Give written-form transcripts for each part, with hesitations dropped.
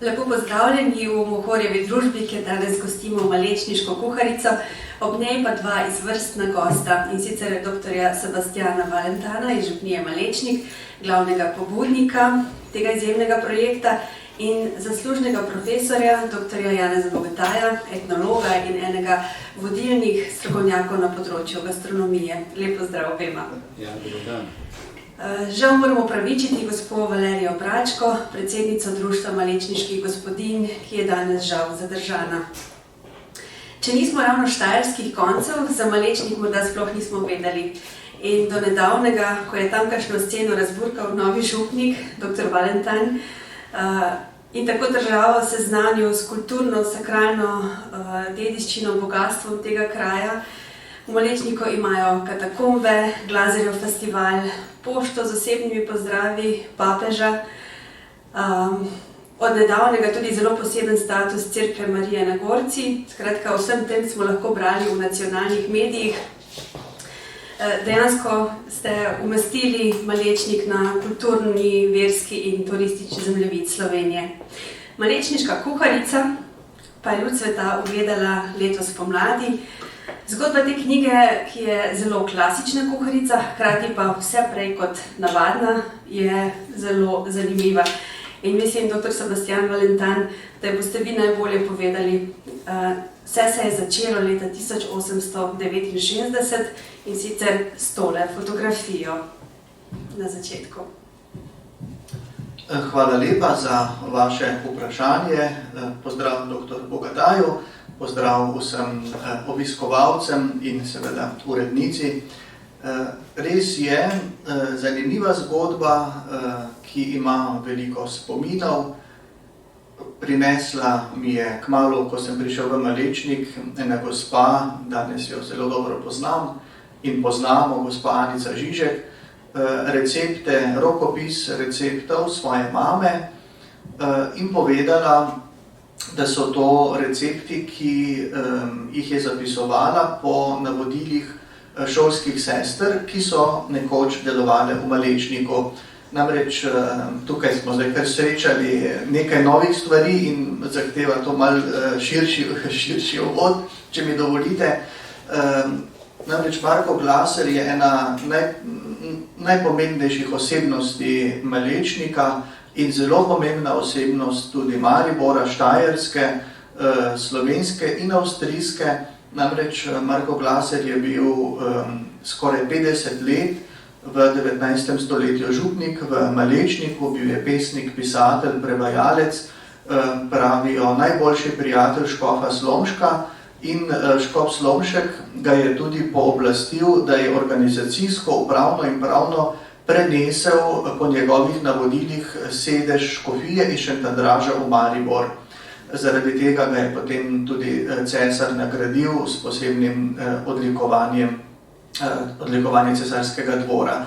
Lepo pozdravljeni v Mohorjevi družbi, kjer danes gostimo malečniško kuharico, ob njej pa dva izvrstna gosta, in sicer dr. Sebastjana Valentana iz župnije Malečnik, glavnega pobudnika tega izjemnega projekta, in zaslužnega profesorja, dr. Janeza Bogataja, etnologa in enega vodilnih strokovnjakov na področju gastronomije. Lep pozdrav obema. Ja, dober dan. Žal moramo opravičiti gospo Valerijo Bračko, predsednico Društva malečniških gospodinj, ki je danes žal zadržana. Če nismo ravno štajerskih koncev, za Malečnik morda sploh nismo vedeli. In do nedavnega, ko je tamkajšnjo sceno razburkal novi župnik, dr. Valentan, in tako državo seznanil s kulturno, sakralno dediščino, bogastvom tega kraja. V Malečniku imajo katakombe, Glazerjev festival, pošto z osebnimi pozdravi papeža, od nedavnega tudi zelo poseben status Cerkve Marije na Gorci. Skratka, vsem tem smo lahko brali v nacionalnih medijih. Dejansko ste umestili Malečnik na kulturni, verski in turistični zemljevid Slovenije. Malečniška kuharica pa je luč sveta ugledala letos pomladi. Zgodba te knjige, ki je zelo klasična kuharica, hkrati pa vse prej kot navadna, je zelo zanimiva. In mislim, dr. Sebastjan Valentan, da boste vi najbolje povedali. Vse se je začelo leta 1869 in sicer s tole fotografijo na začetku. Hvala lepa za vaše vprašanje. Pozdrav dr. Bogataju, pozdrav vsem obiskovalcem in seveda urednici. Res je zanimiva zgodba, ki ima veliko spominov. Prinesla mi je kmalu, ko sem prišel v Malečnik, ena gospa, danes jo zelo dobro poznam in poznamo, gospa Anica Žižek, recepte, rokopis receptov svoje mame in povedala, da so to recepti, ki jih je zapisovala po navodilih šolskih sester, ki so nekoč delovale v Malečniku. Namreč tukaj smo zdaj kar srečali nekaj novih stvari in zahteva to malo širši uvod, če mi dovolite. Namreč Marko Glaser je ena najpomembnejših osebnosti Malečnika in zelo pomembna osebnost tudi Maribora, Štajerske, slovenske in avstrijske. Namreč Marko Glaser je bil skoraj 50 let v 19. stoletju župnik v Malečniku, bil je pesnik, pisatelj, prevajalec, pravijo najboljši prijatelj škofa Slomška, in škof Slomšek ga je tudi pooblastil, da je organizacijsko, upravno in pravno prenesel po njegovih navodilih sedež škofije iz Šentandraža v Maribor. Zaradi tega ga je potem tudi cesar nagradil s posebnim odlikovanjem cesarskega dvora.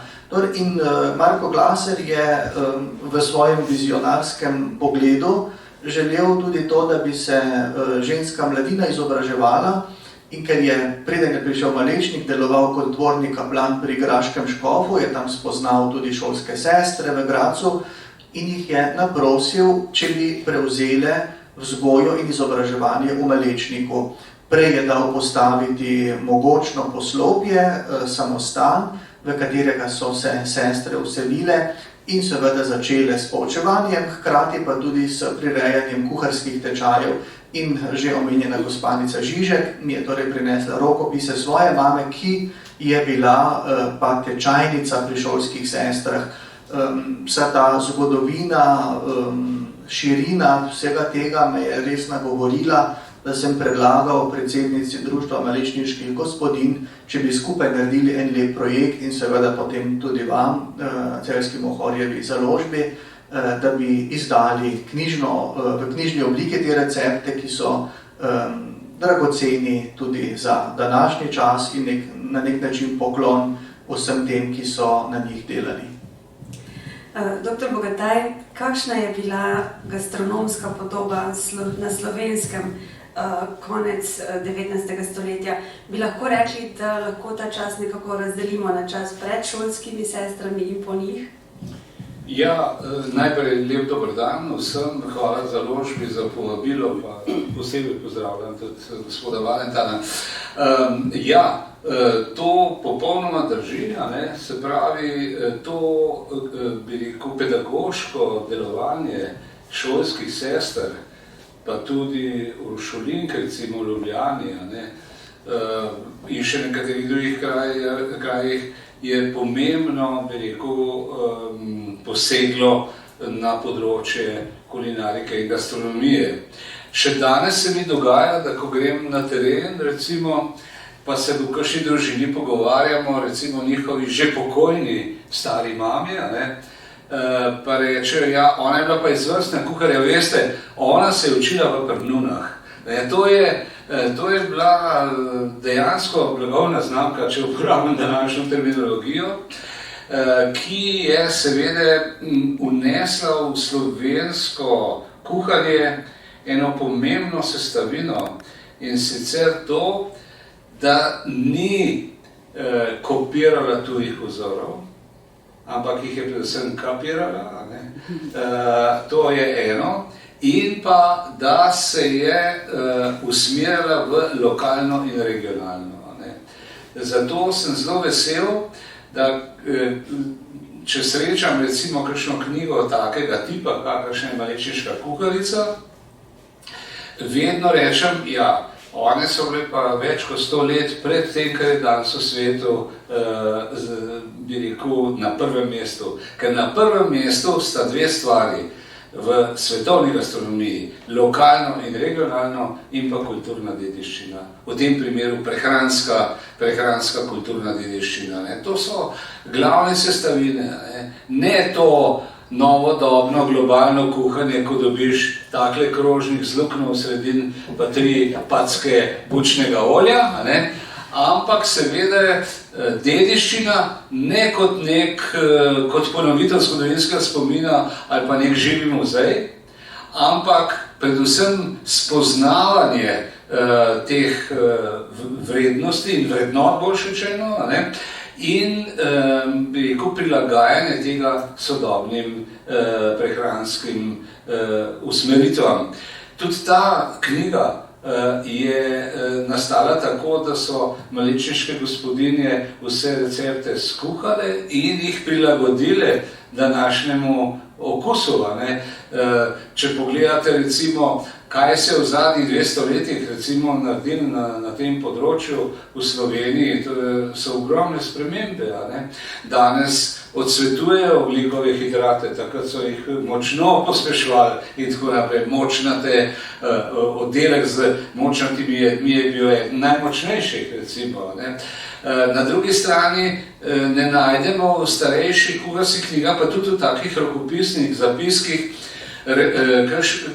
In Marko Glaser je v svojem vizionarskem pogledu želel tudi to, da bi se ženska mladina izobraževala, in ker je, preden je prišel v Malečnik, deloval kot dvorni kaplan pri graškem škofu, je tam spoznal tudi šolske sestre v Gracu in jih je naprosil, če bi prevzele vzgojo in izobraževanje v Malečniku. Prej je dal postaviti mogočno poslopje, samostan, v katerega so se sestre vselile in seveda začele s poučevanjem, hkrati pa tudi s prirejanjem kuharskih tečajev. In že omenjena gospanica Žižek mi je torej prinesla rokopise svoje mame, ki je bila pa tečajnica pri šolskih sestrah. Vsa ta zgodovina, širina vsega tega me je res nagovorila, da sem predlagal predsednici Društva malečniških gospodinj, če bi skupaj naredili en lep projekt in seveda potem tudi vam, Celjski Mohorjevi založbi, da bi izdali v knjižni obliki te recepte, ki so dragoceni tudi za današnji čas in na nek način poklon vsem tem, ki so na njih delali. Dr. Bogataj, kakšna je bila gastronomska podoba na Slovenskem konec 19. stoletja? Bi lahko rekli, da lahko ta čas nekako razdelimo na čas pred šolskimi sestrami in po njih? Ja, najprej lep dober dan vsem, hvala založbi za povabilo, pa posebej pozdravljam tudi gospoda Valentana. To popolnoma drži, se pravi, to bi rekel pedagoško delovanje šolskih sester, pa tudi uršulink, recimo v Ljubljani, in še nekaterih drugih krajih, je pomembno, bi rekel, poseglo na področje kulinarike in gastronomije. Še danes se mi dogaja, da ko grem na teren, recimo, pa se v kakšni družini pogovarjamo, recimo njihovi že pokojni stari mami, pa rečejo, ja, ona je bila pa izvrstna kuharja, veste, ona se je učila v Prnunah. To je bila dejansko blagovna znamka, če uporabim današnjo terminologijo, ki je seveda vnesla v slovensko kuhanje eno pomembno sestavino, in sicer to, da ni kopirala tujih vzorov, ampak jih je predvsem kapirala, to je eno. In pa, da se je usmerjala v lokalno in regionalno. Zato sem zelo vesel, da če srečam recimo kakšno knjigo takega tipa, kakšna je Malečniška kuharica, vedno rečem, ja, one so bile pa več kot 100 let pred tem, kar je danes v svetu, bi rekel, na prvem mestu. Ker na prvem mestu sta dve stvari v svetovni gastronomiji, lokalno in regionalno, in pa kulturna dediščina. V tem primeru prehranska kulturna dediščina. To so glavne sestavine, ne to novodobno globalno kuhanje, ko dobiš takle krožnik z luknjo v sredin, pa 3 packe bučnega olja, ampak seveda dediščina ne kot ponovitev zgodovinskega spomina ali pa nek živi muzej, ampak predvsem spoznavanje teh vrednosti in vrednot, bolj rečeno, in bi rekel prilagajanje tega sodobnim prehranskim usmeritvam. Tudi ta knjiga je nastala tako, da so malečniške gospodinje vse recepte skuhale in jih prilagodile današnjemu okusu. Če pogledate recimo, kaj se v zadnjih 200 letih recimo naredili na tem področju v Sloveniji, so ogromne spremembe. Danes odsvetujejo ogljikove hidrate, takrat so jih močno pospeševali in tako naprej. Močnate, oddelek z močnatimi jedmi je bil najmočnejših, recimo. Na drugi strani ne najdemo v starejših kuharskih knjigah, pa tudi v takih rokopisnih zapiskih,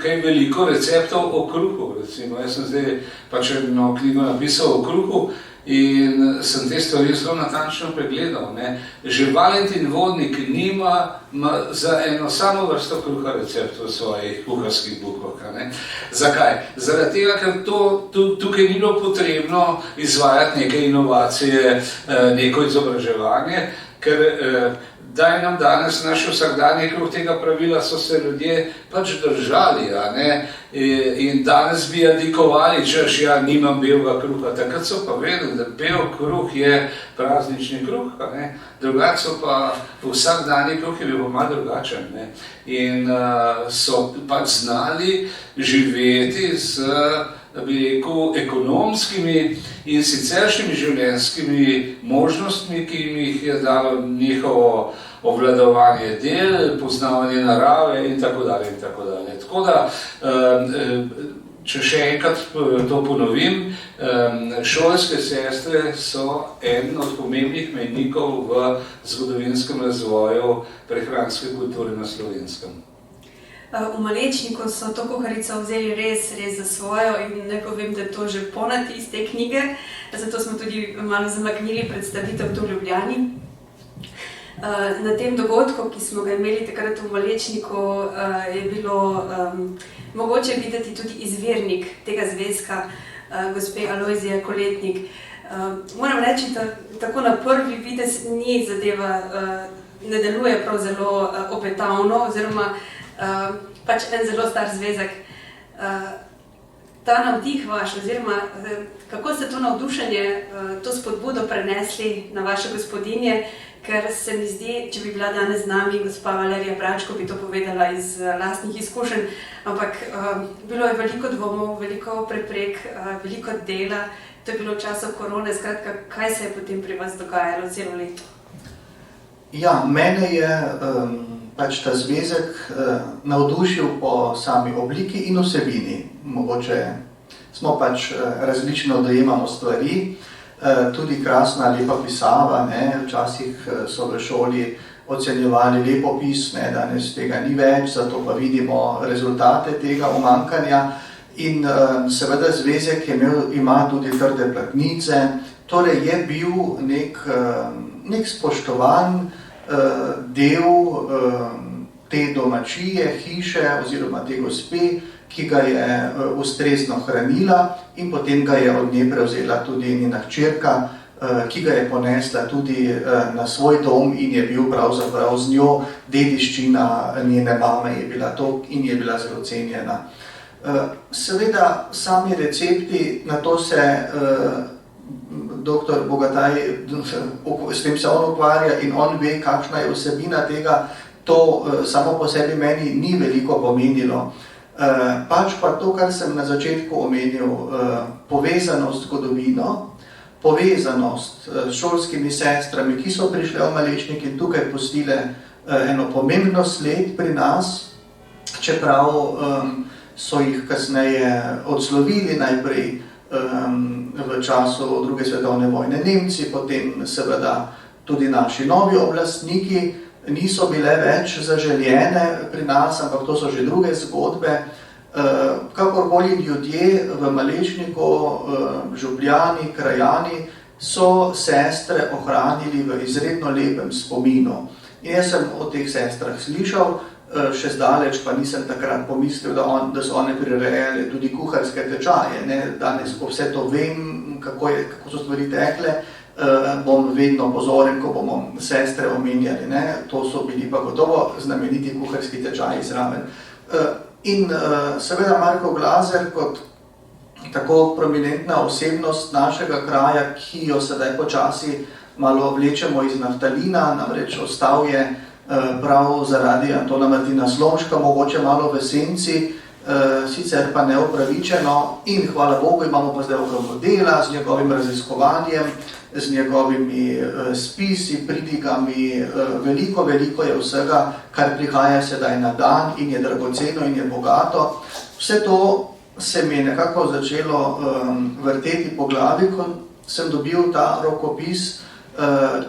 kaj veliko receptov o kruhu, recimo. Jaz sem zdaj pač eno knjigo napisal o kruhu in sem te stvari zelo natančno pregledal. Že Valentin Vodnik nima za eno samo vrsto kruha receptov v svojih kuharskih bukvah. Zakaj? Zaradi tega, ker tukaj ni bilo potrebno izvajati neke inovacije, neko izobraževanje, ker daj nam danes naš vsakdanji kruh tega pravila, so se ljudje pač držali, in danes bi jadikovali, češ, ja, nimam belega kruha. Takrat so pa vedeli, da bel kruh je praznični kruh, drugače so pa vsakdanji kruh je bil malo drugačen. In so pač znali živeti z, bi rekel, ekonomskimi in siceršnjimi življenjskimi možnostmi, ki jih je dalo njihovo obvladovanje del, poznavanje narave in tako dalje in tako dalje. Tako da, če še enkrat to ponovim, šolske sestre so eden od pomembnih mejnikov v zgodovinskem razvoju prehranske kulture na Slovenskem. V Malečniku so to kuharico vzeli res za svojo in ne povem, da je to že ponatis te knjige, zato smo tudi malo zamaknili predstavitev tu v Ljubljani. Na tem dogodku, ki smo ga imeli takrat v Malečniku, je bilo mogoče videti tudi izvirnik tega zvezka, gospe Alojzije Koletnik. Moram reči, da tako na prvi videz ni zadeva ne deluje prav zelo obetavno, oziroma pač en zelo star zvezek. Ta navdih vaš, oziroma kako ste to navdušenje, to spodbudo prenesli na vaše gospodinje, ker se mi zdi, če bi bila danes z nami gospa Valerija Bračko, bi to povedala iz lastnih izkušenj, ampak bilo je veliko dvomov, veliko preprek, veliko dela, to je bilo v času korone, skratka, kaj se je potem pri vas dogajalo celo leto? Ja, mene je pač ta zvezek navdušil po sami obliki in vsebini. Mogoče smo pač različno dojemamo stvari, tudi krasna, lepa pisava, ne? Včasih so v šoli ocenjevali lepopis, ne? Danes tega ni več, zato pa vidimo rezultate tega umanjkanja. In seveda zvezek ima tudi trde platnice, torej je bil nek spoštovan del te domačije, hiše oziroma te gospe, ki ga je ustrezno hranila in potem ga je od nje prevzela tudi njena hčerka, ki ga je ponesla tudi na svoj dom in je bil pravzaprav z njo dediščina njene mame je bila to in je bila zelo cenjena. Seveda sami recepti, na to se dr. Bogataj, s tem se on ukvarja in on ve, kakšna je vsebina tega, to samo po sebi meni ni veliko pomenilo. Pač pa to, kar sem na začetku omenil, povezanost z zgodovino, povezanost s šolskimi sestrami, ki so prišle v Malečnik in tukaj pustile eno pomembno sled pri nas, čeprav so jih kasneje odslovili najprej v času druge svetovne vojne Nemci, potem seveda tudi naši novi oblastniki niso bile več zaželjene pri nas, ampak to so že druge zgodbe. Kakorkoli ljudje v Malečniku, župljani, krajani so sestre ohranili v izredno lepem spominu. In jaz sem o teh sestrah slišal, še zdaleč pa nisem takrat pomislil, da so one prirejale tudi kuharske tečaje. Danes, ko vse to vem, kako so stvari tekle, bom vedno pozoren, ko bomo sestre omenjali. To so bili pa gotovo znameniti kuharski tečaji zraven. In seveda Marko Glaser kot tako prominentna osebnost našega kraja, ki jo sedaj počasi malo vlečemo iz naftalina, namreč ostal je prav zaradi Antona Martina Slomška, mogoče malo v senci, sicer pa neupravičeno in hvala Bogu imamo pa zdaj ogromno dela z njegovim raziskovanjem, z njegovimi spisi, pridigami, veliko je vsega, kar prihaja sedaj na dan in je dragoceno in je bogato. Vse to se mi je nekako začelo vrteti po glavi, ko sem dobil ta rokopis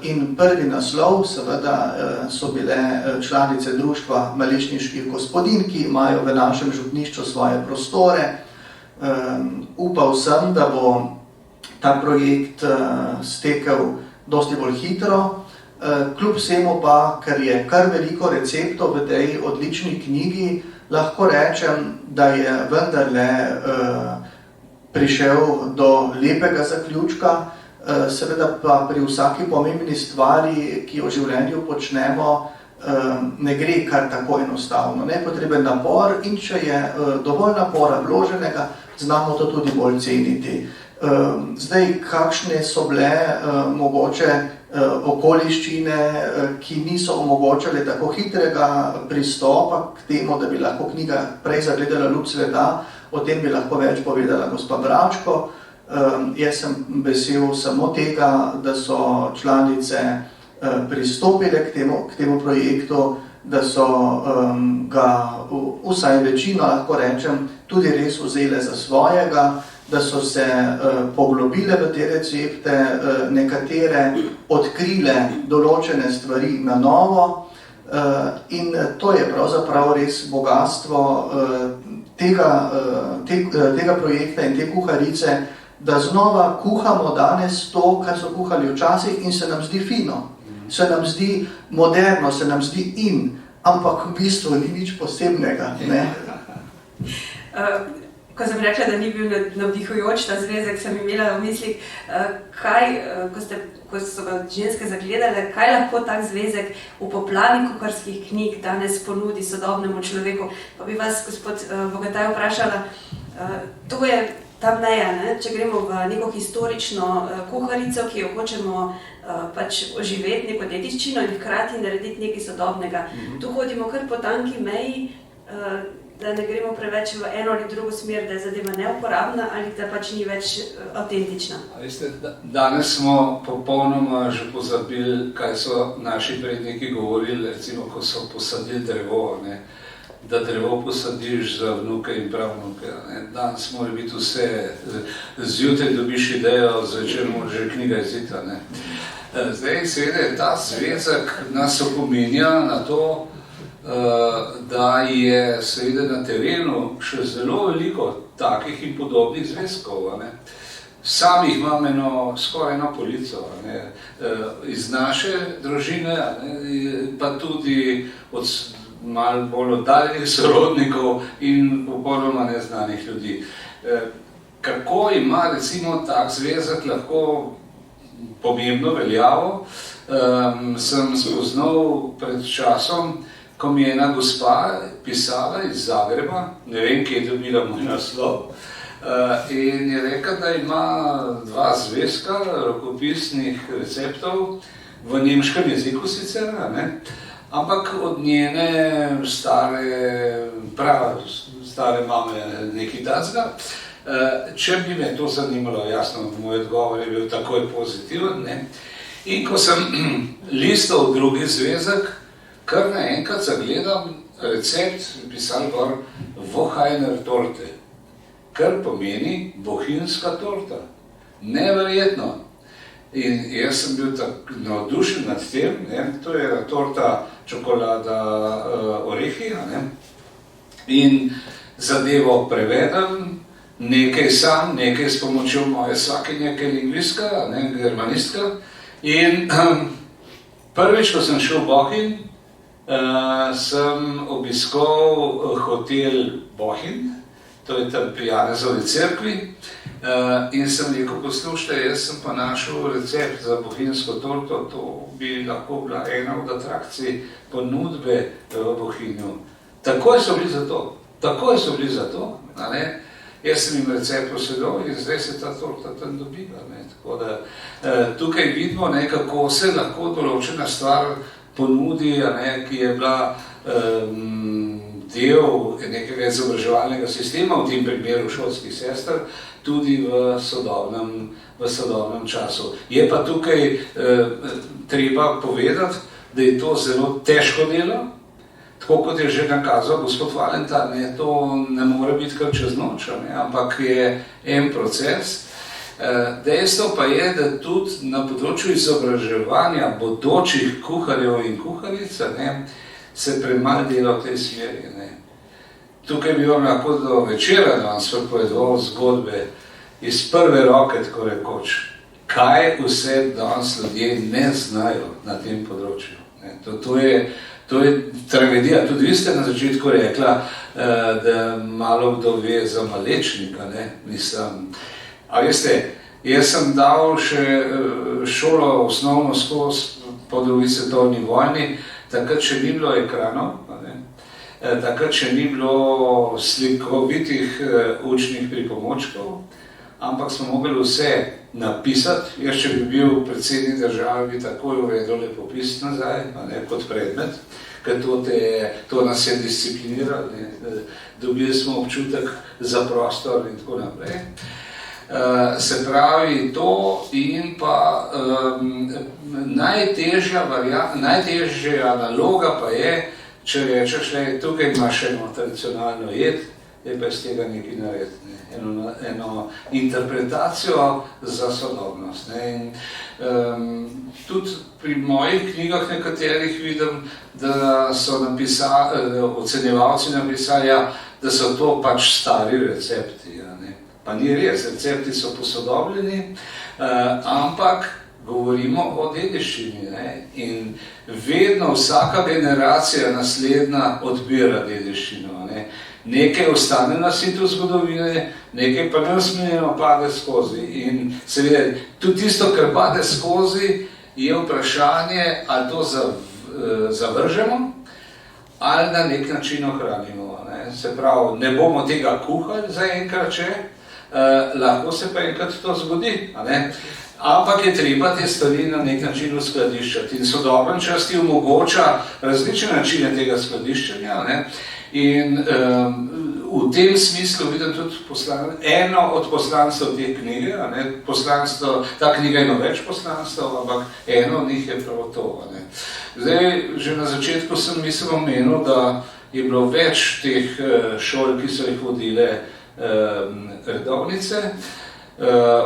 in prvi naslov, seveda so bile članice društva malečniških gospodinj, ki imajo v našem župnišču svoje prostore. Upal sem, da bo ta projekt stekel dosti bolj hitro, kljub vsemu pa, ker je kar veliko receptov v tej odlični knjigi, lahko rečem, da je vendarle prišel do lepega zaključka. Seveda pa pri vsaki pomembni stvari, ki jo v življenju počnemo, ne gre kar tako enostavno. Nepotreben napor in če je dovolj napora vloženega, znamo to tudi bolj ceniti. Zdaj, kakšne so bile mogoče okoliščine, ki niso omogočale tako hitrega pristopa k temu, da bi lahko knjiga prej zagledala luč sveta, o tem bi lahko več povedala gospa Bračko. Jaz sem vesel samo tega, da so članice pristopile k temu projektu, da so ga vsaj večino, lahko rečem, tudi res vzele za svojega, da so se poglobile v te recepte, nekatere odkrile določene stvari na novo in to je pravzaprav res bogatstvo tega projekta in te kuharice, da znova kuhamo danes to, kar so kuhali včasih in se nam zdi fino, se nam zdi moderno, se nam zdi in, ampak v bistvu ni nič posebnega. Ko ko sem rekla, da ni bil navdihujoč ta zvezek, sem imela v mislih, ko so ga ženske zagledale, kaj lahko tak zvezek v poplavi kuharskih knjig danes ponudi sodobnemu človeku. Pa bi vas, gospod Bogataj, vprašala, to je ta meja, ne? Če gremo v neko historično kuharico, ki jo hočemo pač oživeti neko dediščino in hkrati narediti nekaj sodobnega. Tu hodimo kar po tanki meji, da ne gremo preveč v eno ali drugo smer, da je zadeva neuporabna ali da pač ni več avtentična. Veste, danes smo popolnoma že pozabili, kaj so naši predniki govorili, recimo, ko so posadili drevo, ne? Da drevo posadiš za vnuke in pravnuke. Ne? Danes mora biti vse, zjutraj dobiš idejo, zvečer mora že knjiga izita. Ne? Zdaj, seveda, ta zvezek nas opominja na to, da je seveda na terenu še zelo veliko takih in podobnih zvezkov. Ne? Sam jih imam skoraj eno polico, ne? Iz naše družine, ne? Pa tudi od malo bolj oddaljenih sorodnikov in popolnoma neznanih ljudi. Kako ima recimo tak zvezek lahko pomembno veljavo, sem spoznal pred časom, ko mi je ena gospa pisala iz Zagreba, ne vem, kje je dobila moj naslov, in je rekla, da ima 2 zvezka rokopisnih receptov v nemškem jeziku sicer, ne? Ampak od njene stare mame nekaj tacga. Če bi me to zanimalo, jasno, moj odgovor je bil takoj pozitiven, ne? In ko sem listal drugi zvezek, kar naenkrat zagledam recept, pisal gor Vohajner torte, kar pomeni bohinjska torta. Neverjetno. In jaz sem bil tako navdušen nad tem, ne? To je torta čokolada orehi, ne? In zadevo prevedem, nekaj sam, nekaj s pomočjo moje svakinje, ki je lingvistka, ne? Germanistka. In prvič, ko sem šel v Bohinj, sem obiskal hotel Bohinj, to je tam pri Janezovi cerkvi, in sem rekel, poslušajte, jaz sem pa našel recept za bohinjsko torto, to bi lahko bila ena od atrakcij ponudbe v Bohinju. Takoj so bili za to, ne? Jaz sem jim recept posedal in zdaj se ta torta tam dobiva, ne? Tako da tukaj vidimo, ne, kako se lahko določena stvar ponudi, ne, ki je bila del nekega izobraževalnega sistema, v tem primeru šolskih sester, tudi v sodobnem času. Je pa tukaj treba povedati, da je to zelo težko delo, tako kot je že nakazal gospod Valentan, ne, to ne more biti kar čez noč, ne, ampak je en proces. Dejstvo pa je, da tudi na področju izobraževanja bodočih kuharjev in kuharic, ne, se premalo dela v tej smeri. Ne. Tukaj bi vam lahko do večera danes povedal zgodbe iz prve roke, tako rekoč, kaj vse danes ljudje ne znajo na tem področju. Ne. To je tragedija. Tudi vi ste na začetku rekla, da malo kdo ve za Malečnika. Ne. Mislim, a veste, jaz sem dal še šolo osnovno skozi po drugi svetovni vojni, takrat še ni bilo ekranov, ne? Takrat še ni bilo slikovitih učnih pripomočkov, ampak smo mogli vse napisati. Jaz, če bi bil predsednik države, bi takoj uvedel lepopis nazaj, ne, kot predmet, ker to nas je discipliniralo, ne? Dobili smo občutek za prostor in tako naprej. Se pravi to in pa najtežja naloga pa je, če rečeš, tukaj imaš eno tradicionalno jed, je pa iz tega nekaj narediti, eno interpretacijo za sodobnost. Ne. In tudi pri mojih knjigah nekaterih vidim, da so ocenjevalci napisali, da so to pač stari recepti. Pa ni res, recepti so posodobljeni, ampak govorimo o dediščini, ne? In vedno vsaka generacija naslednja odbira dediščino. Ne? nekaj ostane nasitu zgodovine, nekaj pa neusmiljeno pade skozi. In seveda, tudi tisto, kar pade skozi, je vprašanje, ali to zavržemo, ali na nek način ohranimo. Ne? Se pravi, ne bomo tega kuhali zaenkrat, lahko se pa enkrat to zgodi. Ne? Ampak je treba te stvari na nek način uskladiščati. In sodoben čas ti omogoča različne načine tega skladiščenja. Ne? In v tem smislu vidim tudi eno od poslanstv te knjige. Ta knjiga ima več poslanstv, ampak eno od njih je prav to. Ne? Zdaj, že na začetku sem omenil, da je bilo več teh šol, ki so jih vodile redovnice.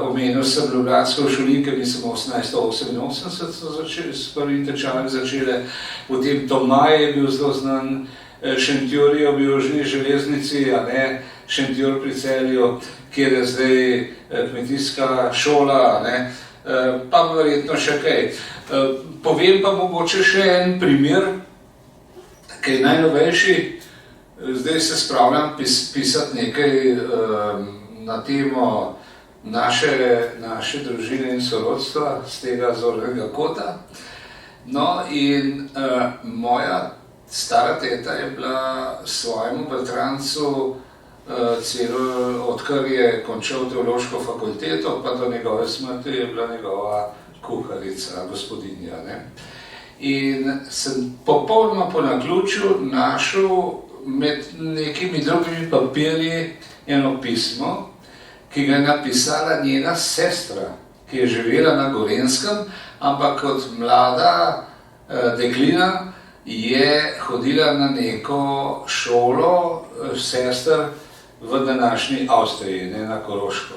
Omenil sem ljubljansko šolinke, mislim 1888 so s prvim tečajem začele, potem Tomaj je bil zelo znan, Šentjur je bil že železnici, a ne Šentjur pri Celju, kjer je zdaj kmetijska šola, ne, pa verjetno še kaj. Povem pa mogoče še en primer, ki je najnovejši. Zdaj se spravljam pisati nekaj na temo naše družine in sorodstva z tega zornega kota. No in moja stara teta je bila svojemu bratrancu odkar je končal teološko fakulteto, pa do njegove smrti je bila njegova kuharica, gospodinja. Ne? In sem popolnoma po naključju našel med nekimi drugimi papirji eno pismo, ki ga je napisala njena sestra, ki je živela na Gorenjskem, ampak kot mlada deklina je hodila na neko šolo sester v današnji Avstriji, ne na Koroško.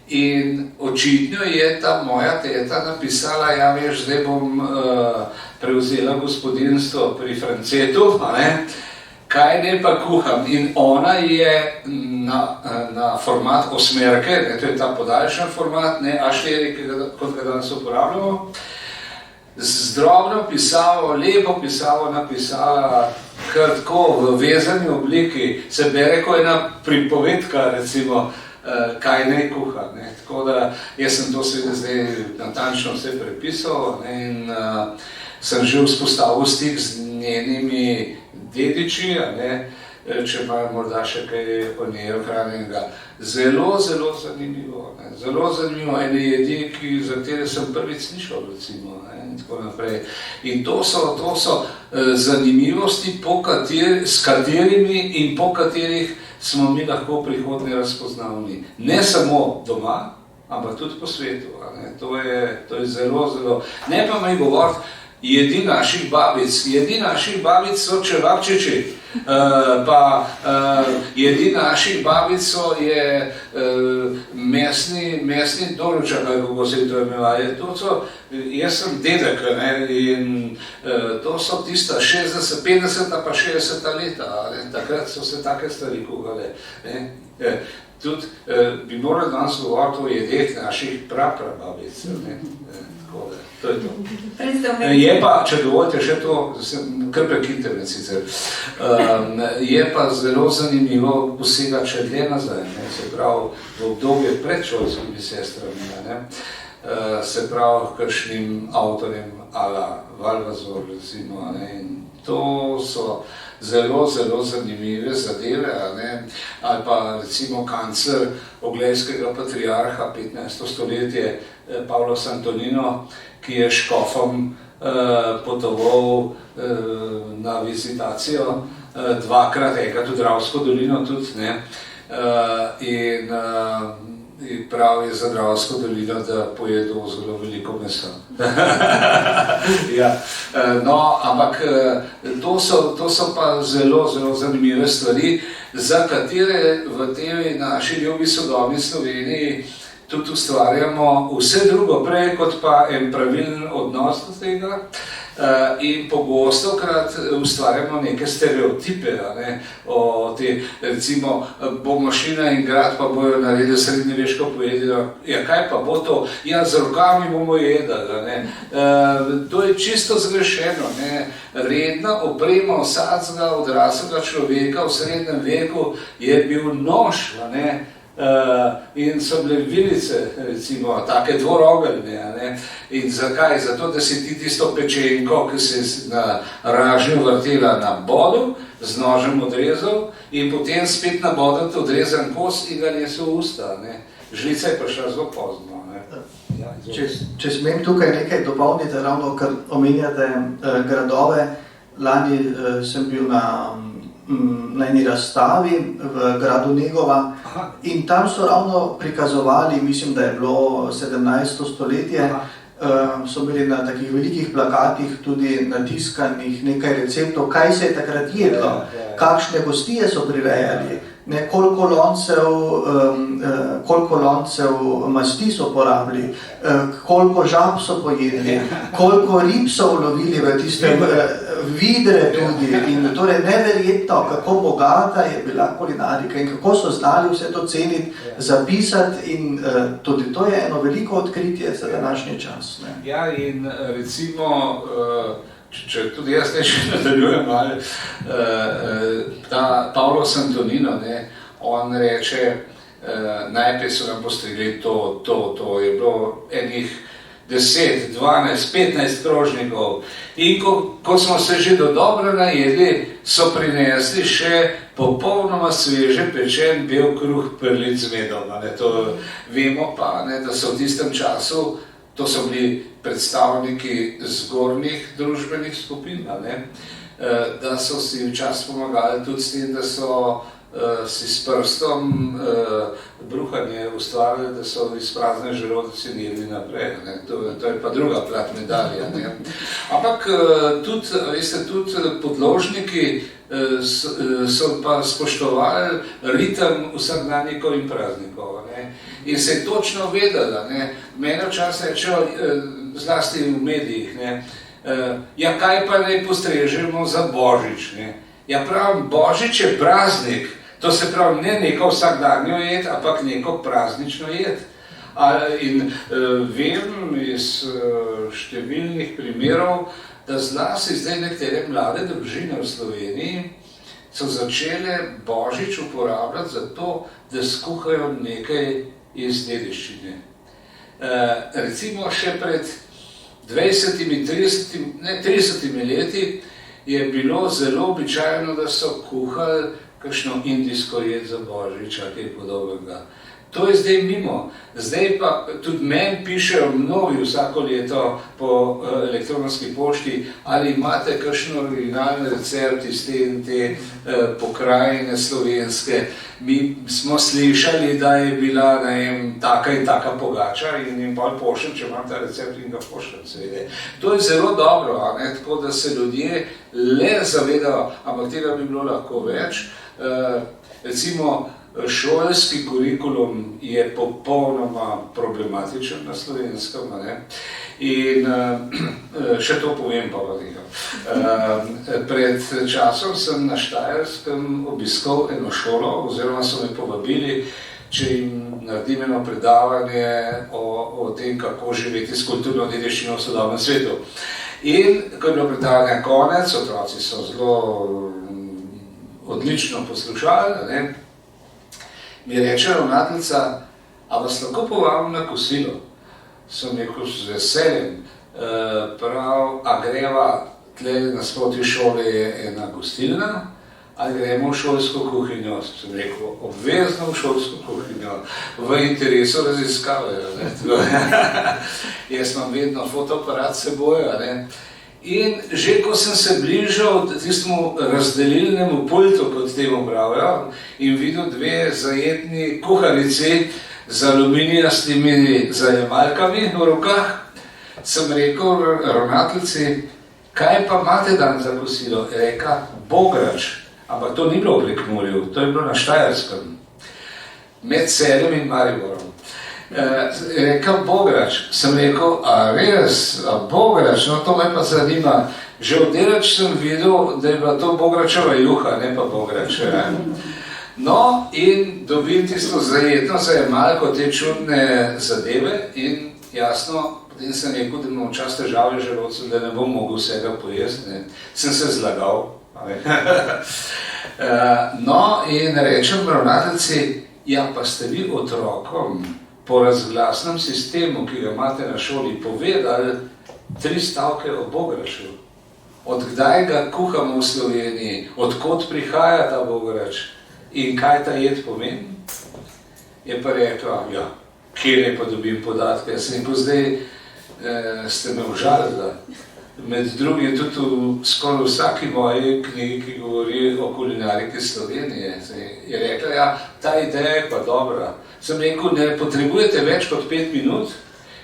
In očitno je ta moja teta napisala, ja veš, zdaj bom prevzela gospodinstvo pri Francetu, kaj ne pa kuham. In ona je na format osmerke, to je ta podaljšan format, A4, kot ga danes uporabljamo, z drobno pisavo, lepo pisavo napisala, kar tako v vezani obliki, se bere kot ena pripovedka, recimo, kaj ne kuha. Ne. Tako da jaz sem to seveda zdaj natančno vse prepisal in sem že vzpostavil stik z njenimi dediči, če imajo morda še kaj o njej ohranjenega. Zelo, zelo zanimivo. Zelo zanimivo, ene jedi, za katere sem prvič slišal, recimo, in tako naprej. In to so zanimivosti, s katerimi in po katerih smo mi lahko prihodnje razpoznavni. Ne samo doma, ampak tudi po svetu. To je zelo, zelo... Ne pa mi govoriti, jedi naših babic so čevapčiči, pa jedi naših babic so je mesni doručak, kako se to imenuje. Jaz sem dedek in to so tista 60, 50 pa 60 leta, takrat so se take stvari kuhale. Tudi bi morali danes govoriti o jedeh naših praprababic. To je to. Je pa, če dovolite še to, kar prekinite sicer, je pa zelo zanimivo posegati še dlje nazaj, se pravi v obdobje pred šolskimi sestrami, se pravi kakšnim avtorjem ala Valvazor, recimo, in to so zelo, zelo zanimive zadeve, ali pa recimo kancler oglejskega patriarha 15. stoletje Pavlos Antonino, ki je škofom potoval na vizitacijo dvakrat, enkrat v Dravsko dolino tudi, in prav je za Dravsko dolino, da pojedo zelo veliko mesa. Ampak to so pa zelo, zelo zanimive stvari, za katere v tej naši ljubi sodobni Sloveniji tudi ustvarjamo vse drugo prej, kot pa en pravilen odnos do tega. In pogostokrat ustvarjamo neke stereotipe, o te, recimo, bo mašina in grad, pa bojo naredili srednjeveško pojedino. Ja, kaj pa bo to? Ja, z rokami bomo jedali, to je čisto zgrešeno, Redna oprema vsakega odraslega človeka v srednjem veku je bil nož, in so bile vilice, recimo, take dvorogeljne, in zakaj? Zato, da si ti tisto pečenko, ki se je na ražnju vrtela na bodu, z nožem odrezal in potem spet na bodu odrezan kos in ga nesel v usta, Žlica je prišla zelo pozno, Ja, če smem tukaj nekaj dopolniti, ravno ker omenjate gradove. Lani sem bil na eni razstavi v gradu Negova in tam so ravno prikazovali, mislim, da je bilo 17. stoletje, so imeli na takih velikih plakatih tudi natiskanih nekaj receptov, kaj se je takrat jedlo, kakšne gostije so prirejali, koliko loncev masti so porabili, koliko žab so pojedli, koliko rib so ulovili v tistem vidre tudi. In torej neverjetno, kako bogata je bila kulinarika in kako so znali vse to ceniti, zapisati in tudi to je eno veliko odkritje za današnji čas. Ja, in recimo, če tudi jaz nekaj nadaljujem, ta Paolo Santonino, on reče, najprej so nam postregli to je bilo enih 10, 12, 15 krožnikov in ko smo se že dodobra najedli, so prinesli še popolnoma sveže pečen bel kruh perlic z medom. To vemo pa, da so v tistem času, to so bili predstavniki zgornjih družbenih skupin, da so si včasih pomagali tudi s tem, da so si s prstom bruhanje ustvarjali, da so iz prazne želodci jedli naprej. To je pa druga plat medalja. Ampak tudi podložniki so pa spoštovali ritem vsakdanjikov in praznikov. In se je točno vedela, mene včasih rečejo, zlasti v medijih, ja, kaj pa ne postrežemo za Božič. Ja, pravim, Božič je praznik, to se pravi ne neko vsakdanjo jed, ampak neko praznično jed. In vem iz številnih primerov, da zlasti zdaj nekatere mlade družine v Sloveniji so začele Božič uporabljati za to, da skuhajo nekaj iz dediščine. Recimo še pred 30 leti je bilo zelo običajno, da so kuhali kakšno indijsko jed za Božič ali kaj podobnega. To je zdaj mimo. Zdaj pa tudi meni pišejo mnogi vsako leto po elektronski pošti, ali imate kakšen originalni recept iz te pokrajine slovenske. Mi smo slišali, da je bila taka in taka pogača in jim bolj pošljem, če imam ta recept in ga pošljem seveda. To je zelo dobro, tako da se ljudje le zavedajo, ampak tega bi bilo lahko več. Recimo, šolski kurikulum je popolnoma problematičen na slovenskem, in še to povem pa pred časom sem na Štajerskem obiskal eno šolo, oziroma so me povabili, če jim naredim eno predavanje o tem, kako živeti s kulturno dediščino v sodobnem svetu. In ko je bilo predavanje konec, otroci so zelo odlično poslušali, mi reče ravnateljica, a vas lahko povabim na kosilo? Sem rekel z veseljem, a greva tle nasproti šole je ena gostilna, ali gremo v šolsko kuhinjo? Sem rekel, obvezno v šolsko kuhinjo, v interesu raziskave. Jaz imam vedno fotoaparat s seboj, in že ko sem se bližal tistemu razdelilnemu pultu, kot temu pravijo, in videl dve zajetni kuharici z aluminijastimi zajemalkami v rokah, sem rekel ravnateljici, kaj pa imate dan za kosilo? Je rekla, bograč. Ampak to ni bilo v Prekmurju, to je bilo na Štajerskem, med Celjem in Mariborom. Je rekel bograč. Sem rekel, a res, a bograč, no to me pa zanima. Že odelač sem videl, da je bila to bogračeva juha, ne pa bograč. No, in dobim tisto zajetno zajemalko, te čudne zadeve in jasno, potem sem rekel, da imam čas težave z želodcem, da ne bom mogel vsega pojesti, ne. Sem se zlagal. No, in rečem ravnateljci, ja, pa ste vi otrokom po razglasnem sistemu, ki ga imate na šoli, povedali 3 stavke o bograču. Od kdaj ga kuhamo v Sloveniji, odkot prihaja ta bograč in kaj ta jed pomeni? Je pa rekla, ja, kjer pa dobim podatke? Jaz sem rekel, zdaj ste me užalili. Med drugim tudi v skoraj vsaki moji knjigi, ki govori o kulinariki Slovenije. Je rekla, ja, ta ideja je pa dobra. Sem rekel, ne potrebujete več kot 5 minut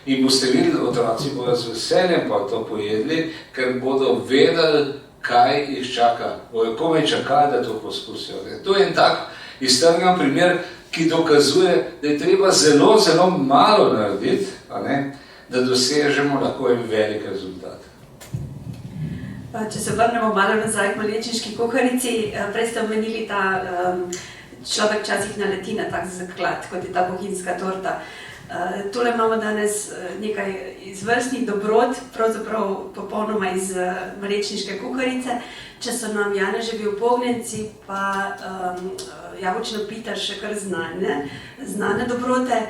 in boste videli, otroci bodo z veseljem pa to pojedli, ker bodo vedeli, kaj jih čaka. Bojo komaj čakali, da to poskusijo. To je en tak iztrgan primer, ki dokazuje, da je treba zelo, zelo malo narediti, da dosežemo lahko en velik rezultat. Če se vrnemo malo nazaj k malečniški kuharici, prej ste omenili ta človek včasih naleti na tak zaklad, kot je ta bohinjska torta. Tole imamo danes nekaj izvrstnih dobrot, pravzaprav popolnoma iz malečniške kuharice. Če so nam janeževi upognjenci pa jabolčno pita še kar znane dobrote,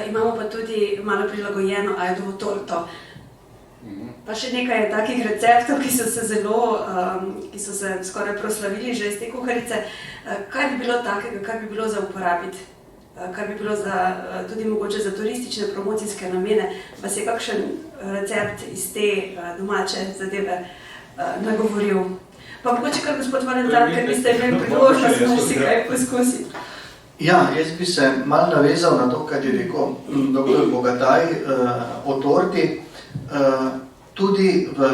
imamo pa tudi malo prilagojeno ajdovo torto. Pa še nekaj takih receptov, ki so se skoraj proslavili že iz te kuharice. Kaj bi bilo takega, kaj bi bilo za uporabiti? Kar bi bilo tudi mogoče za turistične promocijske namene, pa se je kakšen recept iz te domače zadeve nagovoril. Pa mogoče kar gospod Valentan, ker biste imeli priložnost, da si kaj poskusiti. Ja, jaz bi se malo navezal na to, kar je rekel dr. Bogataj o torti. Tudi v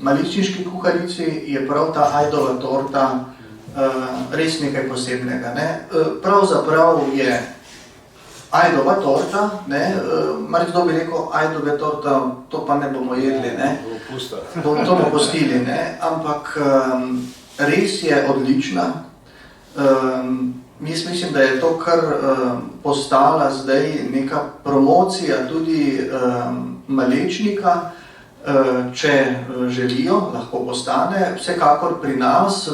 malečniški kuharici je prav ta ajdova torta res nekaj posebnega. Pravzaprav je ajdova torta, marsikdo bi rekel, ajdove torta, to pa ne bomo jedli, to bomo pustili, ampak res je odlična. Jaz mislim, da je to kar postala zdaj neka promocija tudi malečnika, če želijo, lahko postane. Vsekakor pri nas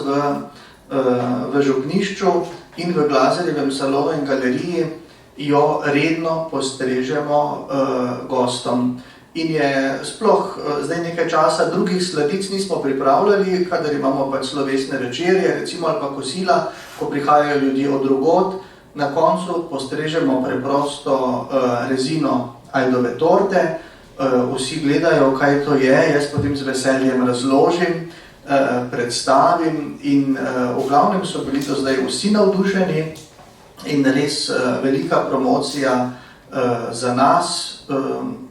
v župnišču in v Glazerjevem salonu in galeriji jo redno postrežemo gostom. In je sploh zdaj nekaj časa drugih sladic nismo pripravljali, kadar imamo pač slovesne večerje, recimo ali pa kosila, ko prihajajo ljudje od drugod, na koncu postrežemo preprosto rezino ajdove torte. Vsi gledajo, kaj to je, jaz potem z veseljem razložim, predstavim in v glavnem so bili to zdaj vsi navdušeni in res velika promocija za nas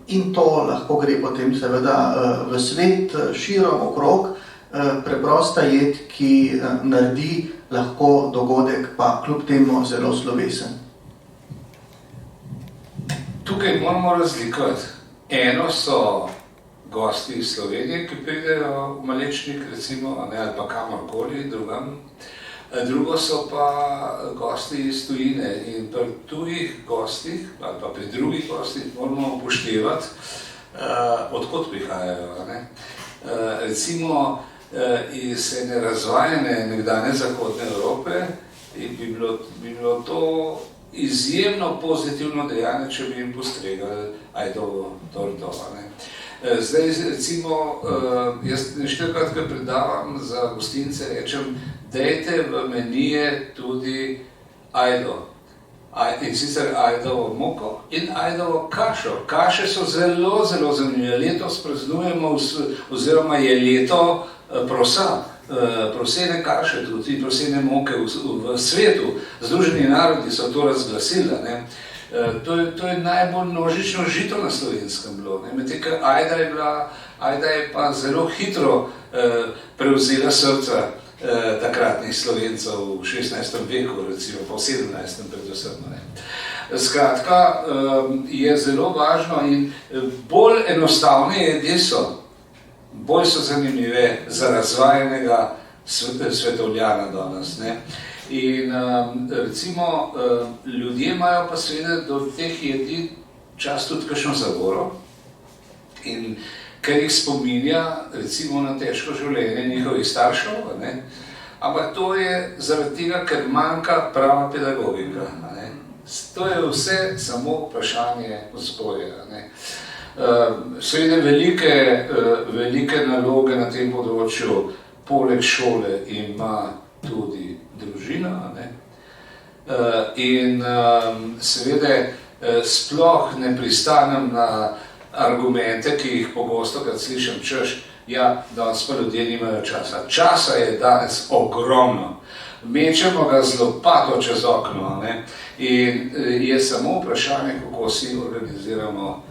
in to lahko gre potem seveda v svet, širom okrog, preprosta jed, ki naredi lahko dogodek pa kljub temu zelo slovesen. Tukaj moramo razlikovati. Eno so gosti iz Slovenije, ki pridejo v Malečnik, recimo, ali pa kamorkoli drugam. Drugo so pa gosti iz tujine in pri tujih gostih, ali pa pri drugih gostih moramo upoštevati, odkot prihajajo. Recimo iz ene razvajene nekdanje zahodne Evrope bi bilo to izjemno pozitivno dejanje, če bi jim postregali ajdovo torto. Zdaj, recimo, jaz neštetkrat, ko predavam za gostince, rečem, dajte v menije tudi ajdo. In sicer ajdovo moko in ajdovo kašo. Kaše so zelo, zelo zanimive. Letos praznujemo, oziroma je leto prosa. Prosene kaše, tudi prosene moke v svetu. Združeni narodi so to razglasili. To je najbolj množično žito na Slovenskem bilo. Medtem, ker ajda je pa zelo hitro prevzela srca takratnih Slovencev v 16. veku, recimo pa v 17. predvsem. Skratka, je zelo važno in bolj enostavne jedi so, bolj so zanimive za razvajenega svetovljana danes, ne. In recimo ljudje imajo pa seveda do teh jedi čas tudi kakšno zavoro in ker jih spominja recimo na težko življenje njihovih staršev, ne. Ampak to je zaradi tega, ker manjka prava pedagogika, ne. To je vse samo vprašanje vzgoje, ne. Seveda velike naloge na tem področju poleg šole ima tudi družina, ne. In seveda sploh ne pristanem na argumente, ki jih pogostokrat slišim, češ, ja, danes pa ljudje nimajo časa. Časa je danes ogromno. Mečemo ga z lopato čez okno, ne. In je samo vprašanje, kako si organiziramo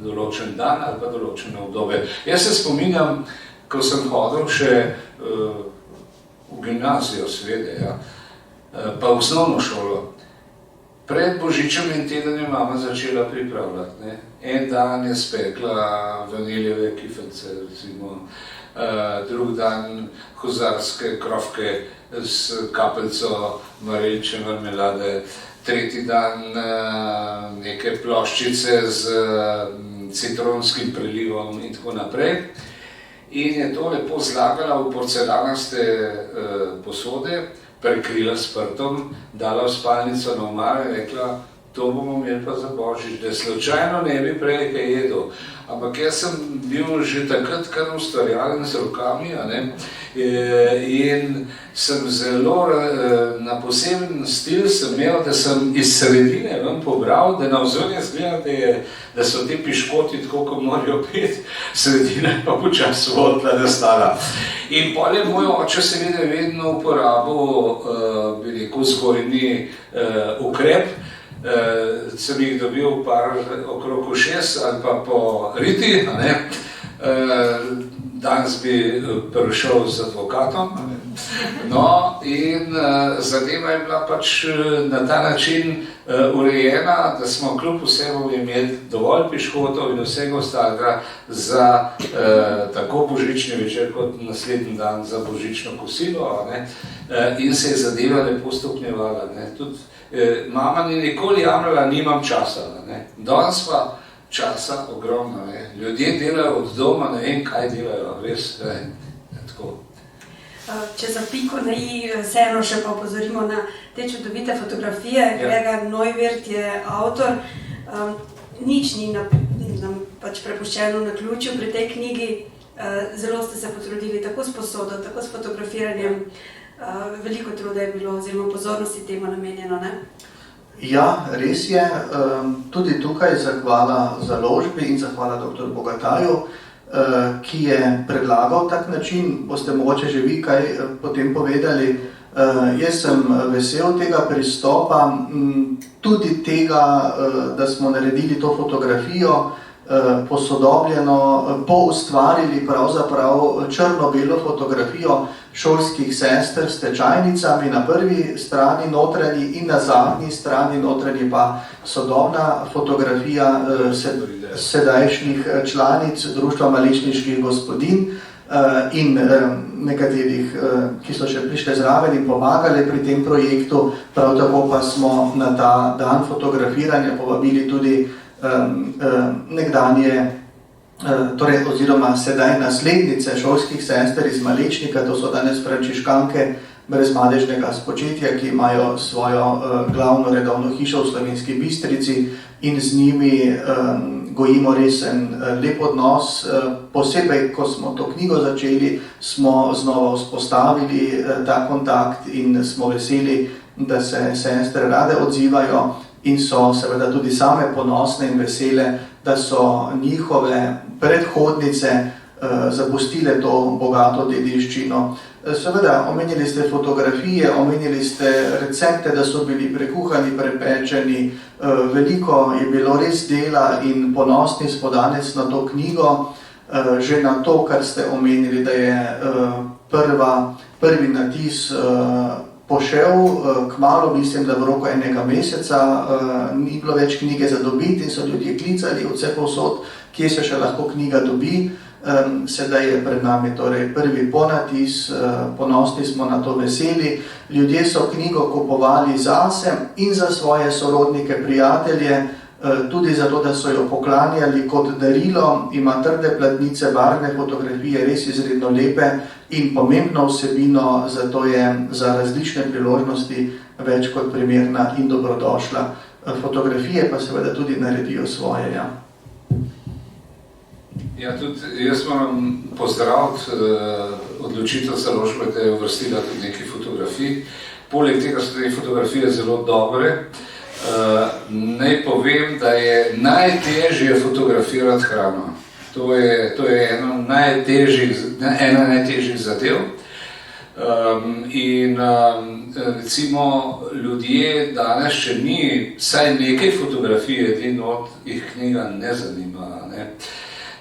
določen dan ali pa določene obdobje. Jaz se spominjam, ko sem hodil še v gimnazijo, seveda, ja, pa v osnovno šolo. Pred Božičem in teden je mama začela pripravljati, ne. En dan je spekla vaniljeve kifence, recimo, drug dan huzarske krofke s kapeljico marelične marmelade, tretji dan neke ploščice z citronskim prelivom in tako naprej. In je to lepo zlagala v porcelanaste posode, prekrila s prtom, dala v spalnico na omare in rekla, to bomo imeli pa za Božič, da slučajno ne bi prej kaj jedel. Ampak jaz sem bil že takrat kar ustvarjalen z rokami, a ne, in sem zelo na poseben stil sem imel, da sem iz sredine ven pobral, da navzven izgleda, da so ti piškoti tako, ko morajo piti, sredina pa počasi vodila, da stala. In potem je moj oče seveda vedno uporabil, bi rekel, zgornji ukrep, sem jih dobil par okrog ušes ali pa po riti, a ne. Danes bi prišel z advokatom, a ne. No, in zadeva je bila pač na ta način urejena, da smo kljub vsemu imeli dovolj piškotov in vsega ostalega za tako božični večer kot naslednji dan za božično kosilo, a ne. In se je zadeva lepo stopnjevala, ne. Tudi mama ni nikoli jamrala, nimam časa, ne. Danes pa časa ogromno, ne. Ljudje delajo od doma, ne vem, kaj delajo, res, tako. Če za piko na i, vseeno še pa opozorimo na te čudovite fotografije. Kolega Neuwirth je avtor. Nič ni nam pač prepuščeno naključju pri tej knjigi. Zelo ste se potrudili tako s posodo, tako s fotografiranjem. Veliko truda je bilo oziroma pozornosti temu namenjeno, ne? Ja, res je. Tudi tukaj zahvala založbi in zahvala dr. Bogataju, ki je predlagal tak način. Boste mogoče že vi kaj potem povedali. Jaz sem vesel tega pristopa, tudi tega, da smo naredili to fotografijo, posodobljeno, poustvarili pravzaprav črno-belo fotografijo šolskih sester s tečajnicami na prvi strani notranji in na zadnji strani notranji pa sodobna fotografija sedajšnjih članic Društva maličniških gospodinj in nekaterih, ki so še prišli zraven in pomagali pri tem projektu. Prav tako pa smo na ta dan fotografiranja povabili tudi nekdanje, torej oziroma sedaj naslednice šolskih sester iz Malečnika, to so danes frančiškanke brezmadežnega spočetja, ki imajo svojo glavno redovno hišo v Slovenski Bistrici in z njimi gojimo res en lep odnos. Posebej, ko smo to knjigo začeli, smo znova vzpostavili ta kontakt in smo veseli, da se sestre rade odzivajo in so seveda tudi same ponosne in vesele, da so njihove predhodnice zapustile to bogato dediščino. Seveda, omenili ste fotografije, omenili ste recepte, da so bili prekuhani, prepečeni. Veliko je bilo res dela in ponosni smo danes na to knjigo. Že na to, kar ste omenili, da je prvi natis pošel kmalu, mislim, da v roku enega meseca, ni bilo več knjige za dobiti in so ljudje klicali od vse povsod, kje se še lahko knjiga dobi. Sedaj je pred nami torej prvi ponatis, ponosni smo na to, veseli. Ljudje so knjigo kupovali zase in za svoje sorodnike, prijatelje, tudi zato, da so jo poklanjali kot darilo. Ima trde platnice, barvne fotografije, res izredno lepe in pomembno vsebino, zato je za različne priložnosti več kot primerna in dobrodošla. Fotografije pa seveda tudi naredijo svoje, ja. Ja, tudi jaz moram pozdraviti odločitev založbe, da je uvrstila tudi nekaj fotografij. Poleg tega so te fotografije zelo dobre. Naj povem, da je najtežje fotografirati hrano. To je ena najtežjih zadev. In recimo ljudje danes, če ni vsaj nekaj fotografije, edino jih knjiga ne zanima, ne.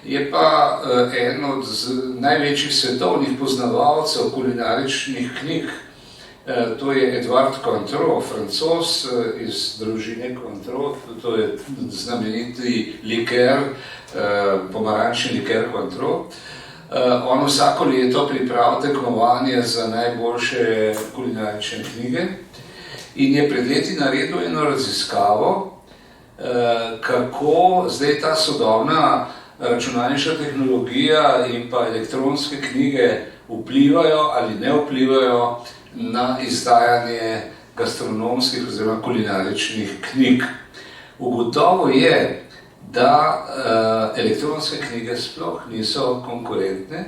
Je pa en od največjih svetovnih poznavalcev kulinaričnih knjig. To je Edouard Cointreau, Francoz iz družine Cointreau, to je znameniti liker, pomarančni liker Cointreau. On vsako leto pripravi tekmovanje za najboljše kulinarične knjige in je pred leti naredil eno raziskavo, kako zdaj ta sodobna računalniška tehnologija in pa elektronske knjige vplivajo ali ne vplivajo na izdajanje gastronomskih oziroma kulinaričnih knjig. Ugotovo je, da elektronske knjige sploh niso konkurentne,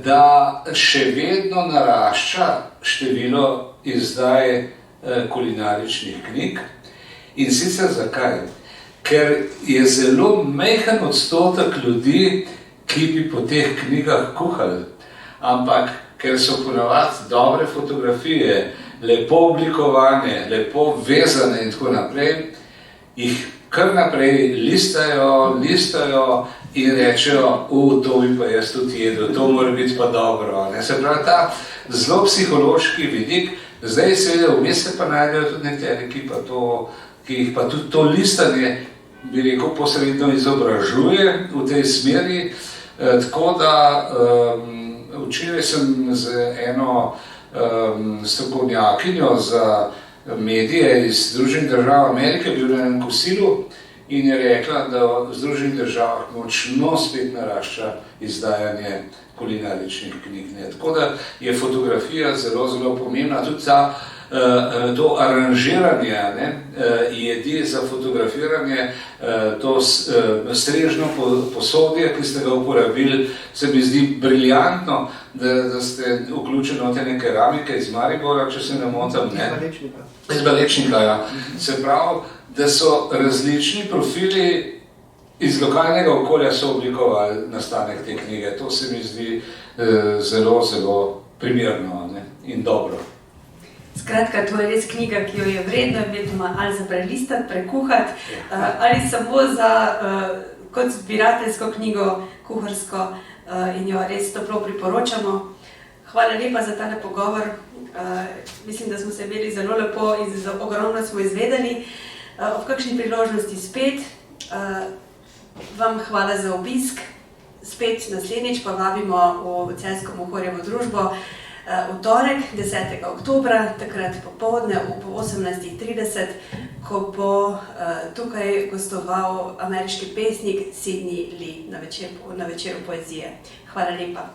da še vedno narašča število izdaje kulinaričnih knjig. In sicer zakaj? Ker je zelo majhen odstotek ljudi, ki bi po teh knjigah kuhali, ampak ker so ponavadi dobre fotografije, lepo oblikovane, lepo vezane in tako naprej, jih kar naprej listajo in rečejo, to bi pa jaz tudi jedel, to mora biti pa dobro. Se pravi, ta zelo psihološki vidik, zdaj seveda vmes se pa najdejo tudi nekateri, ki jih pa tudi to listanje, bi rekel, posredno izobražuje v tej smeri, tako da včeraj sem z eno strokovnjakinjo za medije iz Združenih držav Amerike bil na enem kosilu in je rekla, da v Združenih državah močno spet narašča izdajanje kulinaričnih knjig. Tako da je fotografija zelo, zelo pomembna. Tudi to aranžiranje jedi za fotografiranje, to strežno posodje, ki ste ga uporabili, se mi zdi briljantno, da ste vključeni v te keramike iz Maribora, če se ne motim. Iz Balečnika, ja. Se pravi, da so različni profili iz lokalnega okolja so oblikovali nastanek te knjige. To se mi zdi zelo, zelo primerno in dobro. Skratka, to je res knjiga, ki jo je vredno vedno ali za prelistati, prekuhati, ali samo za kot zbirateljsko knjigo, kuharsko, in jo res toplo priporočamo. Hvala lepa za tale pogovor. Mislim, da smo se imeli zelo lepo in ogromno smo izvedeli. Ob kakšni priložnosti spet. Vam hvala za obisk. Spet naslednjič pa vabimo v Celjsko Mohorjevo družbo v torek, 10. oktobra, takrat popoldne ob 18:30, ko bo tukaj gostoval ameriški pesnik Sidney Lee na večeru poezije. Hvala lepa.